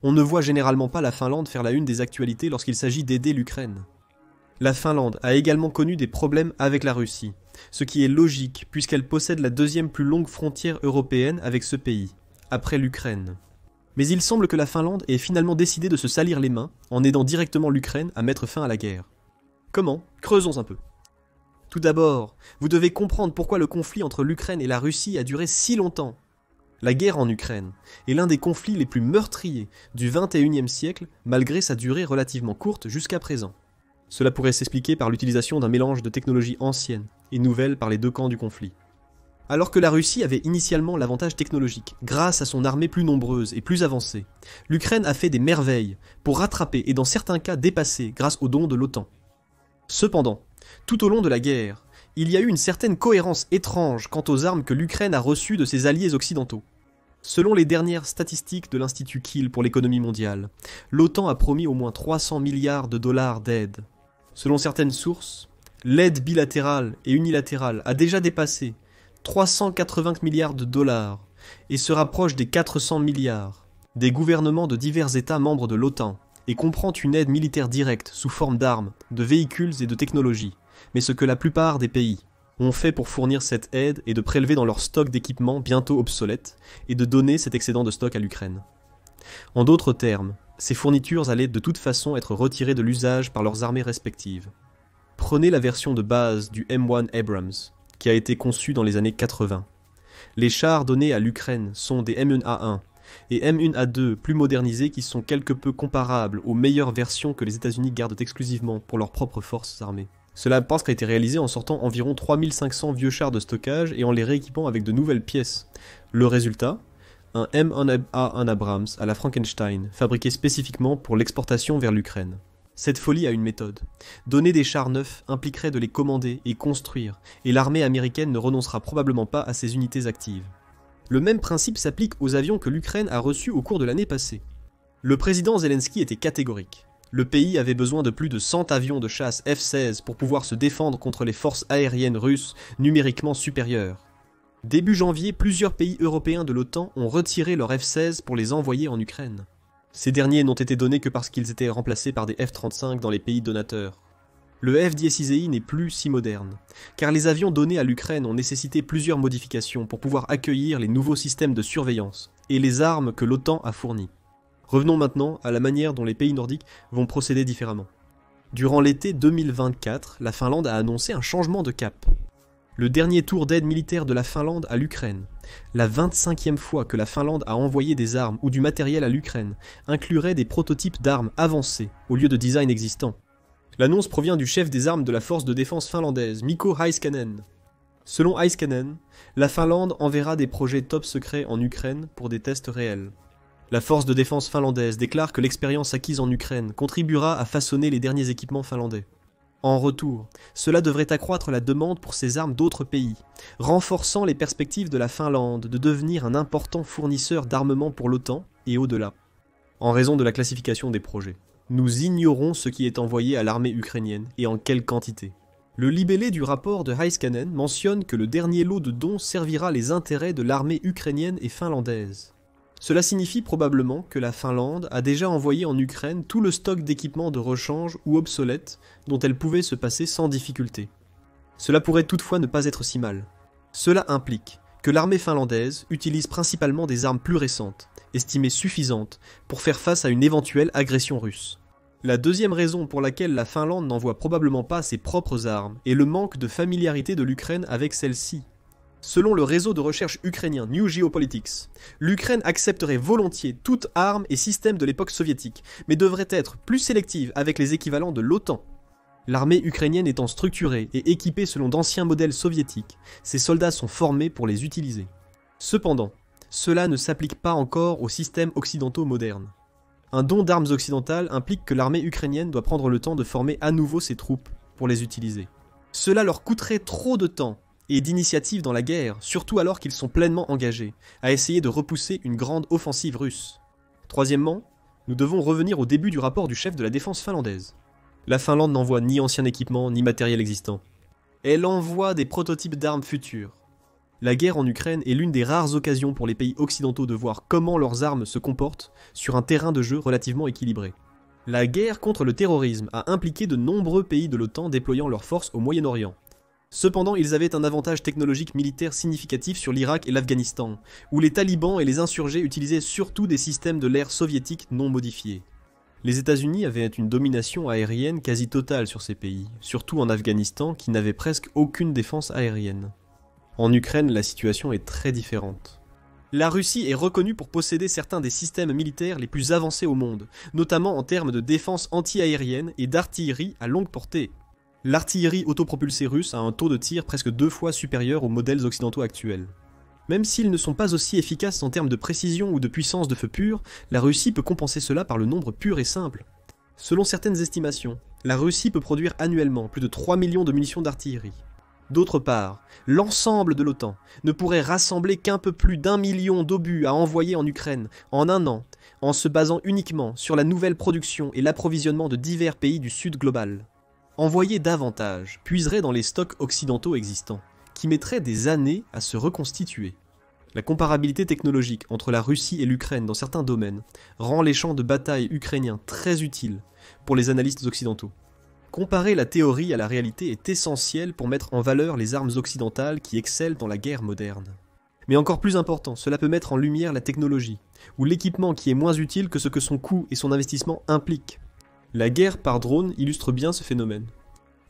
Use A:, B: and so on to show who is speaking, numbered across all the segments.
A: On ne voit généralement pas la Finlande faire la une des actualités lorsqu'il s'agit d'aider l'Ukraine. La Finlande a également connu des problèmes avec la Russie, ce qui est logique puisqu'elle possède la deuxième plus longue frontière européenne avec ce pays, après l'Ukraine. Mais il semble que la Finlande ait finalement décidé de se salir les mains en aidant directement l'Ukraine à mettre fin à la guerre. Comment? Creusons un peu. Tout d'abord, vous devez comprendre pourquoi le conflit entre l'Ukraine et la Russie a duré si longtemps. La guerre en Ukraine est l'un des conflits les plus meurtriers du XXIe siècle malgré sa durée relativement courte jusqu'à présent. Cela pourrait s'expliquer par l'utilisation d'un mélange de technologies anciennes et nouvelles par les deux camps du conflit. Alors que la Russie avait initialement l'avantage technologique, grâce à son armée plus nombreuse et plus avancée, l'Ukraine a fait des merveilles pour rattraper et dans certains cas dépasser grâce aux dons de l'OTAN. Cependant, tout au long de la guerre, il y a eu une certaine cohérence étrange quant aux armes que l'Ukraine a reçues de ses alliés occidentaux. Selon les dernières statistiques de l'Institut Kiel pour l'économie mondiale, l'OTAN a promis au moins 300 milliards de dollars d'aide. Selon certaines sources, l'aide bilatérale et unilatérale a déjà dépassé 380 milliards de dollars et se rapproche des 400 milliards des gouvernements de divers États membres de l'OTAN et comprend une aide militaire directe sous forme d'armes, de véhicules et de technologies. Mais ce que la plupart des pays ont fait pour fournir cette aide est de prélever dans leur stock d'équipements bientôt obsolètes et de donner cet excédent de stock à l'Ukraine. En d'autres termes, ces fournitures allaient de toute façon être retirées de l'usage par leurs armées respectives. Prenez la version de base du M1 Abrams, qui a été conçu dans les années 80. Les chars donnés à l'Ukraine sont des M1A1 et M1A2 plus modernisés qui sont quelque peu comparables aux meilleures versions que les États-Unis gardent exclusivement pour leurs propres forces armées. Cela pense qu'a été réalisé en sortant environ 3500 vieux chars de stockage et en les rééquipant avec de nouvelles pièces. Le résultat, un M1A1 Abrams à la Frankenstein, fabriqué spécifiquement pour l'exportation vers l'Ukraine. Cette folie a une méthode. Donner des chars neufs impliquerait de les commander et construire, et l'armée américaine ne renoncera probablement pas à ses unités actives. Le même principe s'applique aux avions que l'Ukraine a reçus au cours de l'année passée. Le président Zelensky était catégorique. Le pays avait besoin de plus de 100 avions de chasse F-16 pour pouvoir se défendre contre les forces aériennes russes numériquement supérieures. Début janvier, plusieurs pays européens de l'OTAN ont retiré leurs F-16 pour les envoyer en Ukraine. Ces derniers n'ont été donnés que parce qu'ils étaient remplacés par des F-35 dans les pays donateurs. Le F-10I n'est plus si moderne, car les avions donnés à l'Ukraine ont nécessité plusieurs modifications pour pouvoir accueillir les nouveaux systèmes de surveillance et les armes que l'OTAN a fournies. Revenons maintenant à la manière dont les pays nordiques vont procéder différemment. Durant l'été 2024, la Finlande a annoncé un changement de cap. Le dernier tour d'aide militaire de la Finlande à l'Ukraine, la 25e fois que la Finlande a envoyé des armes ou du matériel à l'Ukraine, inclurait des prototypes d'armes avancées au lieu de design existants. L'annonce provient du chef des armes de la force de défense finlandaise, Mikko Heiskanen. Selon Heiskanen, la Finlande enverra des projets top secrets en Ukraine pour des tests réels. La force de défense finlandaise déclare que l'expérience acquise en Ukraine contribuera à façonner les derniers équipements finlandais. En retour, cela devrait accroître la demande pour ces armes d'autres pays, renforçant les perspectives de la Finlande de devenir un important fournisseur d'armement pour l'OTAN et au-delà. En raison de la classification des projets, nous ignorons ce qui est envoyé à l'armée ukrainienne et en quelle quantité. Le libellé du rapport de Heiskanen mentionne que le dernier lot de dons servira les intérêts de l'armée ukrainienne et finlandaise. Cela signifie probablement que la Finlande a déjà envoyé en Ukraine tout le stock d'équipements de rechange ou obsolètes dont elle pouvait se passer sans difficulté. Cela pourrait toutefois ne pas être si mal. Cela implique que l'armée finlandaise utilise principalement des armes plus récentes, estimées suffisantes pour faire face à une éventuelle agression russe. La deuxième raison pour laquelle la Finlande n'envoie probablement pas ses propres armes est le manque de familiarité de l'Ukraine avec celles-ci. Selon le réseau de recherche ukrainien New Geopolitics, l'Ukraine accepterait volontiers toute arme et système de l'époque soviétique, mais devrait être plus sélective avec les équivalents de l'OTAN. L'armée ukrainienne étant structurée et équipée selon d'anciens modèles soviétiques, ses soldats sont formés pour les utiliser. Cependant, cela ne s'applique pas encore aux systèmes occidentaux modernes. Un don d'armes occidentales implique que l'armée ukrainienne doit prendre le temps de former à nouveau ses troupes pour les utiliser. Cela leur coûterait trop de temps et d'initiative dans la guerre, surtout alors qu'ils sont pleinement engagés, à essayer de repousser une grande offensive russe. Troisièmement, nous devons revenir au début du rapport du chef de la défense finlandaise. La Finlande n'envoie ni ancien équipement ni matériel existant. Elle envoie des prototypes d'armes futures. La guerre en Ukraine est l'une des rares occasions pour les pays occidentaux de voir comment leurs armes se comportent sur un terrain de jeu relativement équilibré. La guerre contre le terrorisme a impliqué de nombreux pays de l'OTAN déployant leurs forces au Moyen-Orient. Cependant, ils avaient un avantage technologique militaire significatif sur l'Irak et l'Afghanistan, où les talibans et les insurgés utilisaient surtout des systèmes de l'ère soviétique non modifiés. Les États-Unis avaient une domination aérienne quasi totale sur ces pays, surtout en Afghanistan qui n'avait presque aucune défense aérienne. En Ukraine, la situation est très différente. La Russie est reconnue pour posséder certains des systèmes militaires les plus avancés au monde, notamment en termes de défense anti-aérienne et d'artillerie à longue portée. L'artillerie autopropulsée russe a un taux de tir presque 2 fois supérieur aux modèles occidentaux actuels. Même s'ils ne sont pas aussi efficaces en termes de précision ou de puissance de feu pur, la Russie peut compenser cela par le nombre pur et simple. Selon certaines estimations, la Russie peut produire annuellement plus de 3 millions de munitions d'artillerie. D'autre part, l'ensemble de l'OTAN ne pourrait rassembler qu'un peu plus d'1 million d'obus à envoyer en Ukraine en un an, en se basant uniquement sur la nouvelle production et l'approvisionnement de divers pays du Sud global. Envoyer davantage puiserait dans les stocks occidentaux existants, qui mettraient des années à se reconstituer. La comparabilité technologique entre la Russie et l'Ukraine dans certains domaines rend les champs de bataille ukrainiens très utiles pour les analystes occidentaux. Comparer la théorie à la réalité est essentiel pour mettre en valeur les armes occidentales qui excellent dans la guerre moderne. Mais encore plus important, cela peut mettre en lumière la technologie, ou l'équipement qui est moins utile que ce que son coût et son investissement impliquent. La guerre par drone illustre bien ce phénomène.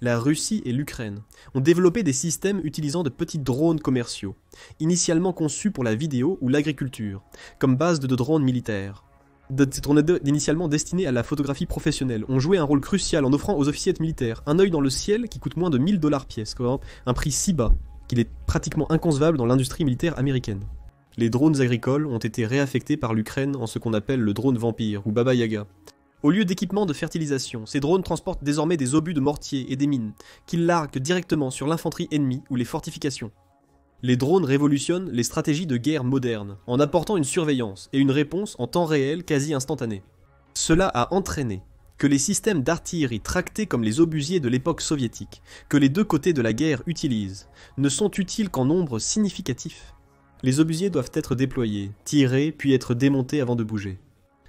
A: La Russie et l'Ukraine ont développé des systèmes utilisant de petits drones commerciaux, initialement conçus pour la vidéo ou l'agriculture, comme base de drones militaires. Ces drones initialement destinés à la photographie professionnelle ont joué un rôle crucial en offrant aux officiers militaires un œil dans le ciel qui coûte moins de 1000 $ pièce, un prix si bas qu'il est pratiquement inconcevable dans l'industrie militaire américaine. Les drones agricoles ont été réaffectés par l'Ukraine en ce qu'on appelle le drone vampire ou Baba Yaga. Au lieu d'équipements de fertilisation, ces drones transportent désormais des obus de mortier et des mines, qu'ils larguent directement sur l'infanterie ennemie ou les fortifications. Les drones révolutionnent les stratégies de guerre modernes, en apportant une surveillance et une réponse en temps réel quasi instantanée. Cela a entraîné que les systèmes d'artillerie tractés comme les obusiers de l'époque soviétique, que les deux côtés de la guerre utilisent, ne sont utiles qu'en nombre significatif. Les obusiers doivent être déployés, tirés, puis être démontés avant de bouger.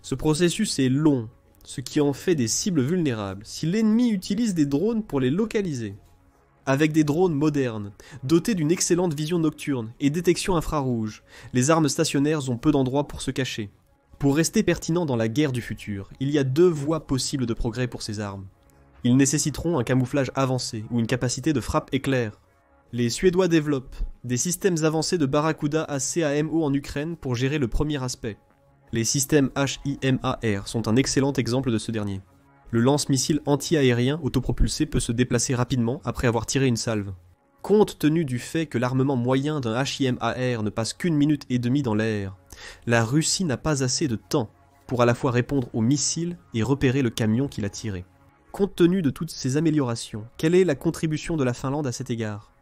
A: Ce processus est long, ce qui en fait des cibles vulnérables si l'ennemi utilise des drones pour les localiser. Avec des drones modernes, dotés d'une excellente vision nocturne et détection infrarouge, les armes stationnaires ont peu d'endroits pour se cacher. Pour rester pertinents dans la guerre du futur, il y a 2 voies possibles de progrès pour ces armes. Ils nécessiteront un camouflage avancé ou une capacité de frappe éclair. Les Suédois développent des systèmes avancés de Barracuda ACAMO en Ukraine pour gérer le premier aspect. Les systèmes HIMAR sont un excellent exemple de ce dernier. Le lance-missile anti-aérien autopropulsé peut se déplacer rapidement après avoir tiré une salve. Compte tenu du fait que l'armement moyen d'un HIMAR ne passe qu'1 minute et demie dans l'air, la Russie n'a pas assez de temps pour à la fois répondre aux missiles et repérer le camion qui l'a tiré. Compte tenu de toutes ces améliorations, quelle est la contribution de la Finlande à cet égard ?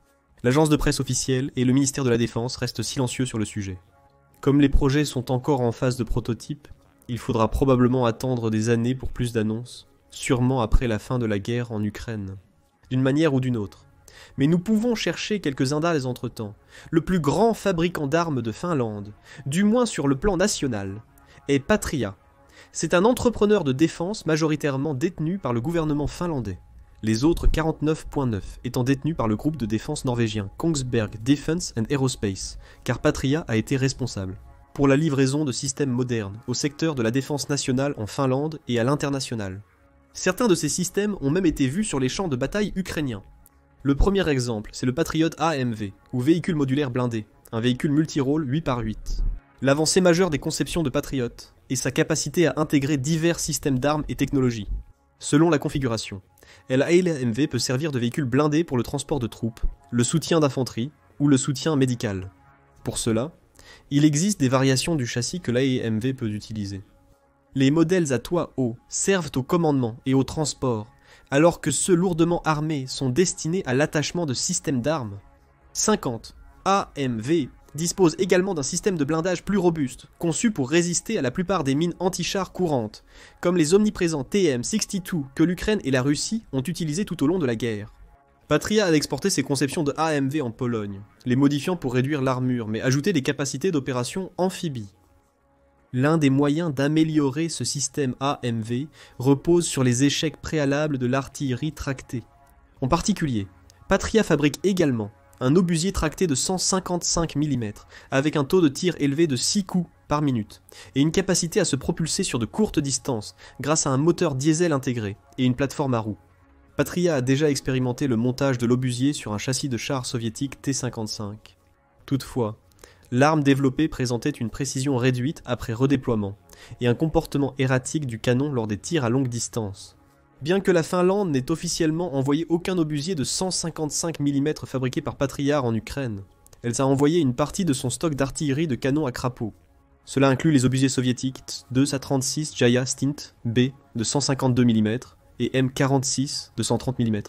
A: L'agence de presse officielle et le ministère de la Défense restent silencieux sur le sujet. Comme les projets sont encore en phase de prototype, il faudra probablement attendre des années pour plus d'annonces, sûrement après la fin de la guerre en Ukraine. D'une manière ou d'une autre. Mais nous pouvons chercher quelques indices entre-temps. Le plus grand fabricant d'armes de Finlande, du moins sur le plan national, est Patria. C'est un entrepreneur de défense majoritairement détenu par le gouvernement finlandais. Les autres 49,9 étant détenus par le groupe de défense norvégien Kongsberg Defence and Aerospace, car Patria a été responsable pour la livraison de systèmes modernes au secteur de la défense nationale en Finlande et à l'international. Certains de ces systèmes ont même été vus sur les champs de bataille ukrainiens. Le premier exemple, c'est le Patriot AMV, ou véhicule modulaire blindé, un véhicule multirôle 8x8. L'avancée majeure des conceptions de Patriot est sa capacité à intégrer divers systèmes d'armes et technologies. Selon la configuration, l'AMV peut servir de véhicule blindé pour le transport de troupes, le soutien d'infanterie ou le soutien médical. Pour cela, il existe des variations du châssis que l'AMV peut utiliser. Les modèles à toit haut servent au commandement et au transport, alors que ceux lourdement armés sont destinés à l'attachement de systèmes d'armes. 50 AMV dispose également d'un système de blindage plus robuste, conçu pour résister à la plupart des mines anti-chars courantes, comme les omniprésents TM-62 que l'Ukraine et la Russie ont utilisés tout au long de la guerre. Patria a exporté ses conceptions de AMV en Pologne, les modifiant pour réduire l'armure, mais ajouter des capacités d'opération amphibies. L'un des moyens d'améliorer ce système AMV repose sur les échecs préalables de l'artillerie tractée. En particulier, Patria fabrique également un obusier tracté de 155 mm, avec un taux de tir élevé de 6 coups par minute, et une capacité à se propulser sur de courtes distances grâce à un moteur diesel intégré et une plateforme à roues. Patria a déjà expérimenté le montage de l'obusier sur un châssis de char soviétique T-55. Toutefois, l'arme développée présentait une précision réduite après redéploiement, et un comportement erratique du canon lors des tirs à longue distance. Bien que la Finlande n'ait officiellement envoyé aucun obusier de 155 mm fabriqué par Patria en Ukraine, elle a envoyé une partie de son stock d'artillerie de canons à crapaud. Cela inclut les obusiers soviétiques 2-36 Jaya Stint B de 152 mm et M46 de 130 mm.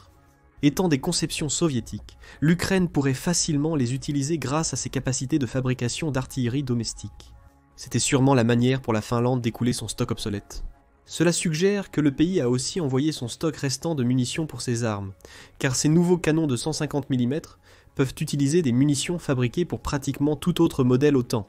A: Étant des conceptions soviétiques, l'Ukraine pourrait facilement les utiliser grâce à ses capacités de fabrication d'artillerie domestique. C'était sûrement la manière pour la Finlande d'écouler son stock obsolète. Cela suggère que le pays a aussi envoyé son stock restant de munitions pour ses armes, car ces nouveaux canons de 150 mm peuvent utiliser des munitions fabriquées pour pratiquement tout autre modèle OTAN.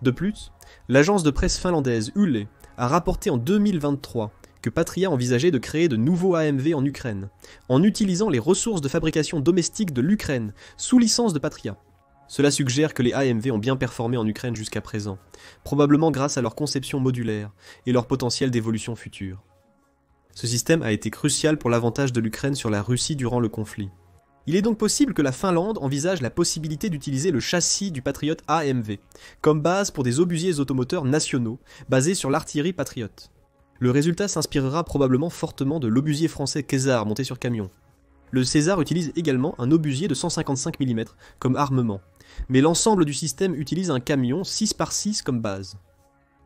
A: De plus, l'agence de presse finlandaise Yle a rapporté en 2023 que Patria envisageait de créer de nouveaux AMV en Ukraine, en utilisant les ressources de fabrication domestique de l'Ukraine, sous licence de Patria. Cela suggère que les AMV ont bien performé en Ukraine jusqu'à présent, probablement grâce à leur conception modulaire et leur potentiel d'évolution future. Ce système a été crucial pour l'avantage de l'Ukraine sur la Russie durant le conflit. Il est donc possible que la Finlande envisage la possibilité d'utiliser le châssis du Patriot AMV, comme base pour des obusiers automoteurs nationaux, basés sur l'artillerie Patriot. Le résultat s'inspirera probablement fortement de l'obusier français Caesar monté sur camion. Le Caesar utilise également un obusier de 155 mm comme armement, mais l'ensemble du système utilise un camion 6x6 comme base.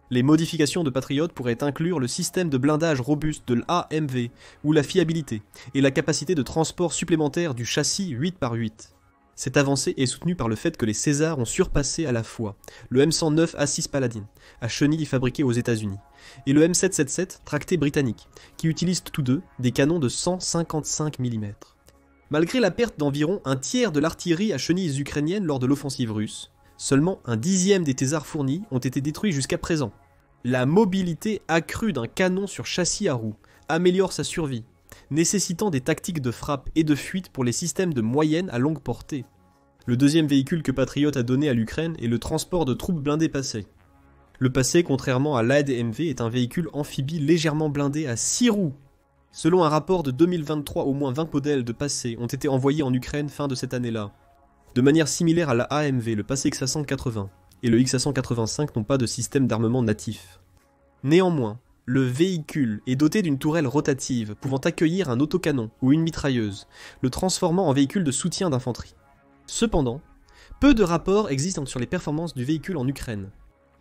A: Les modifications de Patriot pourraient inclure le système de blindage robuste de l'AMV, ou la fiabilité, et la capacité de transport supplémentaire du châssis 8x8. Cette avancée est soutenue par le fait que les Césars ont surpassé à la fois le M109 A6 Paladin, à chenilles fabriqué aux États-Unis, et le M777 tracté britannique, qui utilisent tous deux des canons de 155 mm. Malgré la perte d'environ un tiers de l'artillerie à chenilles ukrainiennes lors de l'offensive russe, seulement un dixième des thésards fournis ont été détruits jusqu'à présent. La mobilité accrue d'un canon sur châssis à roues améliore sa survie, nécessitant des tactiques de frappe et de fuite pour les systèmes de moyenne à longue portée. Le deuxième véhicule que Patriot a donné à l'Ukraine est le transport de troupes blindées Passé. Le Passé, contrairement à l'ADMV, est un véhicule amphibie légèrement blindé à 6 roues. Selon un rapport de 2023, au moins 20 modèles de Passé ont été envoyés en Ukraine fin de cette année-là. De manière similaire à la AMV, le Passé XA180 et le XA185 n'ont pas de système d'armement natif. Néanmoins, le véhicule est doté d'une tourelle rotative pouvant accueillir un autocanon ou une mitrailleuse, le transformant en véhicule de soutien d'infanterie. Cependant, peu de rapports existent sur les performances du véhicule en Ukraine.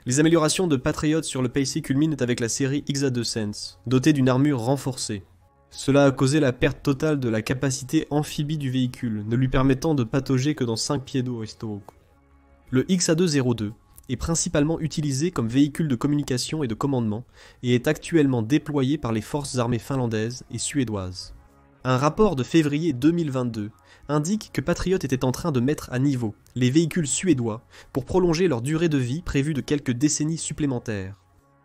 A: Les améliorations de Patriot sur le PC culminent avec la série XA2 Sense, dotée d'une armure renforcée. Cela a causé la perte totale de la capacité amphibie du véhicule, ne lui permettant de patauger que dans 5 pieds d'eau. Le XA202 est principalement utilisé comme véhicule de communication et de commandement et est actuellement déployé par les forces armées finlandaises et suédoises. Un rapport de février 2022 indique que Patriot était en train de mettre à niveau les véhicules suédois pour prolonger leur durée de vie prévue de quelques décennies supplémentaires.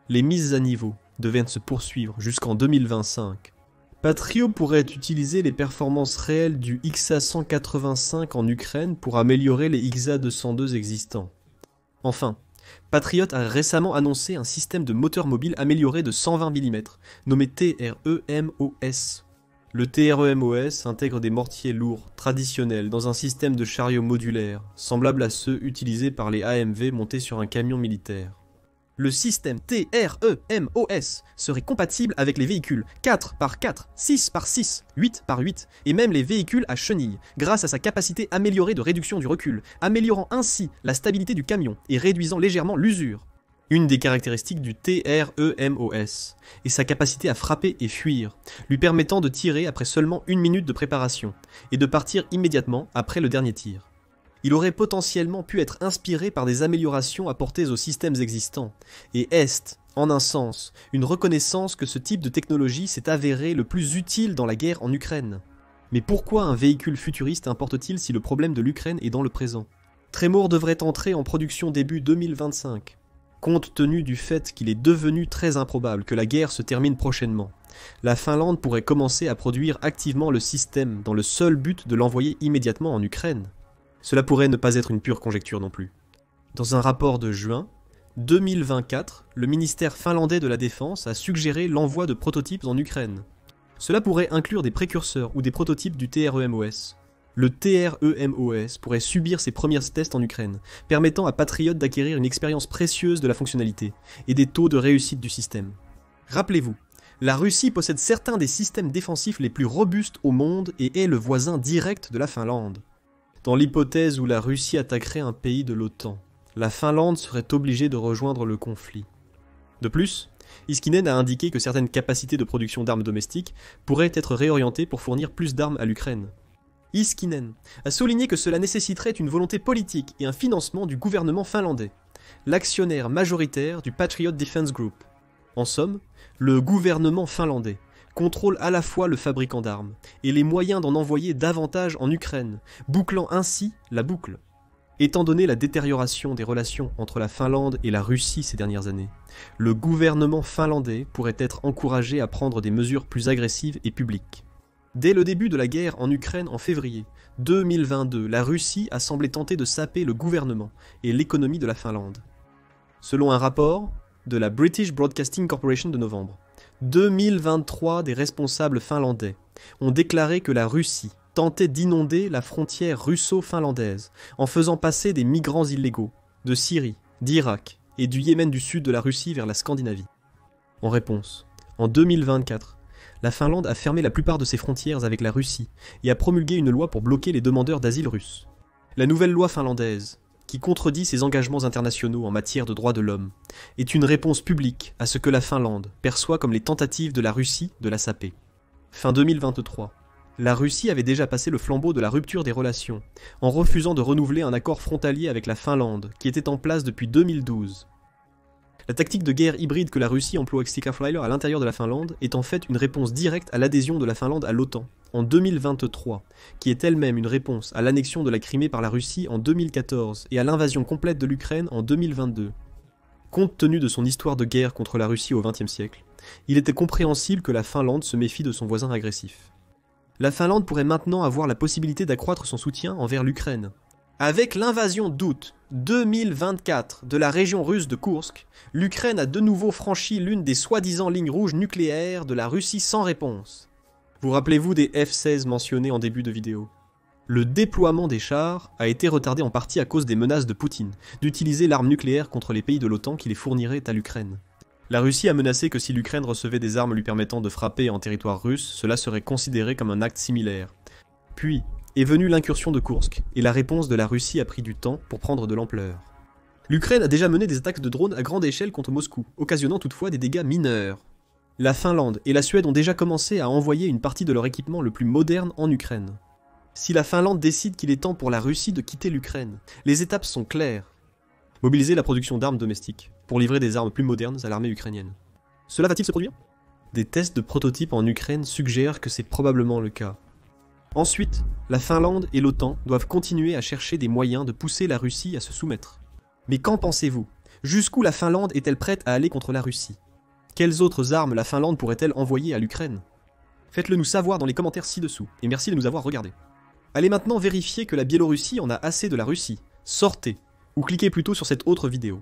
A: Les mises à niveau devaient se poursuivre jusqu'en 2025. Patriot pourrait utiliser les performances réelles du XA185 en Ukraine pour améliorer les XA202 existants. Enfin, Patriot a récemment annoncé un système de moteur mobile amélioré de 120 mm, nommé TREMOS. Le TREMOS intègre des mortiers lourds, traditionnels, dans un système de chariot modulaire, semblable à ceux utilisés par les AMV montés sur un camion militaire. Le système TREMOS serait compatible avec les véhicules 4x4, 6x6, 8x8 et même les véhicules à chenilles, grâce à sa capacité améliorée de réduction du recul, améliorant ainsi la stabilité du camion et réduisant légèrement l'usure. Une des caractéristiques du TREMOS est sa capacité à frapper et fuir, lui permettant de tirer après seulement 1 minute de préparation et de partir immédiatement après le dernier tir. Il aurait potentiellement pu être inspiré par des améliorations apportées aux systèmes existants, et est, en un sens, une reconnaissance que ce type de technologie s'est avéré le plus utile dans la guerre en Ukraine. Mais pourquoi un véhicule futuriste importe-t-il si le problème de l'Ukraine est dans le présent? Tremor devrait entrer en production début 2025, compte tenu du fait qu'il est devenu très improbable que la guerre se termine prochainement. La Finlande pourrait commencer à produire activement le système dans le seul but de l'envoyer immédiatement en Ukraine. Cela pourrait ne pas être une pure conjecture non plus. Dans un rapport de juin 2024, le ministère finlandais de la Défense a suggéré l'envoi de prototypes en Ukraine. Cela pourrait inclure des précurseurs ou des prototypes du TREMOS. Le TREMOS pourrait subir ses premiers tests en Ukraine, permettant à Patriot d'acquérir une expérience précieuse de la fonctionnalité et des taux de réussite du système. Rappelez-vous, la Russie possède certains des systèmes défensifs les plus robustes au monde et est le voisin direct de la Finlande. Dans l'hypothèse où la Russie attaquerait un pays de l'OTAN, la Finlande serait obligée de rejoindre le conflit. De plus, Iskinen a indiqué que certaines capacités de production d'armes domestiques pourraient être réorientées pour fournir plus d'armes à l'Ukraine. Iskinen a souligné que cela nécessiterait une volonté politique et un financement du gouvernement finlandais, l'actionnaire majoritaire du Patriot Defense Group. En somme, le gouvernement finlandais contrôle à la fois le fabricant d'armes et les moyens d'en envoyer davantage en Ukraine, bouclant ainsi la boucle. Étant donné la détérioration des relations entre la Finlande et la Russie ces dernières années, le gouvernement finlandais pourrait être encouragé à prendre des mesures plus agressives et publiques. Dès le début de la guerre en Ukraine en février 2022, la Russie a semblé tenter de saper le gouvernement et l'économie de la Finlande. Selon un rapport de la British Broadcasting Corporation de novembre 2023, des responsables finlandais ont déclaré que la Russie tentait d'inonder la frontière russo-finlandaise en faisant passer des migrants illégaux de Syrie, d'Irak et du Yémen du sud de la Russie vers la Scandinavie. En réponse, en 2024, la Finlande a fermé la plupart de ses frontières avec la Russie et a promulgué une loi pour bloquer les demandeurs d'asile russes. La nouvelle loi finlandaise, qui contredit ses engagements internationaux en matière de droits de l'homme, est une réponse publique à ce que la Finlande perçoit comme les tentatives de la Russie de la saper. Fin 2023. La Russie avait déjà passé le flambeau de la rupture des relations, en refusant de renouveler un accord frontalier avec la Finlande, qui était en place depuis 2012. La tactique de guerre hybride que la Russie emploie avec Stikaflyler à l'intérieur de la Finlande est en fait une réponse directe à l'adhésion de la Finlande à l'OTAN, en 2023, qui est elle-même une réponse à l'annexion de la Crimée par la Russie en 2014 et à l'invasion complète de l'Ukraine en 2022. Compte tenu de son histoire de guerre contre la Russie au XXe siècle, il était compréhensible que la Finlande se méfie de son voisin agressif. La Finlande pourrait maintenant avoir la possibilité d'accroître son soutien envers l'Ukraine. Avec l'invasion d'août 2024 de la région russe de Koursk, l'Ukraine a de nouveau franchi l'une des soi-disant lignes rouges nucléaires de la Russie sans réponse. Vous rappelez-vous des F-16 mentionnés en début de vidéo? Le déploiement des chars a été retardé en partie à cause des menaces de Poutine d'utiliser l'arme nucléaire contre les pays de l'OTAN qui les fourniraient à l'Ukraine. La Russie a menacé que si l'Ukraine recevait des armes lui permettant de frapper en territoire russe, cela serait considéré comme un acte similaire. Puis est venue l'incursion de Koursk, et la réponse de la Russie a pris du temps pour prendre de l'ampleur. L'Ukraine a déjà mené des attaques de drones à grande échelle contre Moscou, occasionnant toutefois des dégâts mineurs. La Finlande et la Suède ont déjà commencé à envoyer une partie de leur équipement le plus moderne en Ukraine. Si la Finlande décide qu'il est temps pour la Russie de quitter l'Ukraine, les étapes sont claires. Mobiliser la production d'armes domestiques, pour livrer des armes plus modernes à l'armée ukrainienne. Cela va-t-il se produire? Des tests de prototypes en Ukraine suggèrent que c'est probablement le cas. Ensuite, la Finlande et l'OTAN doivent continuer à chercher des moyens de pousser la Russie à se soumettre. Mais qu'en pensez-vous? Jusqu'où la Finlande est-elle prête à aller contre la Russie? Quelles autres armes la Finlande pourrait-elle envoyer à l'Ukraine? Faites-le nous savoir dans les commentaires ci-dessous, et merci de nous avoir regardés. Allez maintenant vérifier que la Biélorussie en a assez de la Russie. Sortez, ou cliquez plutôt sur cette autre vidéo.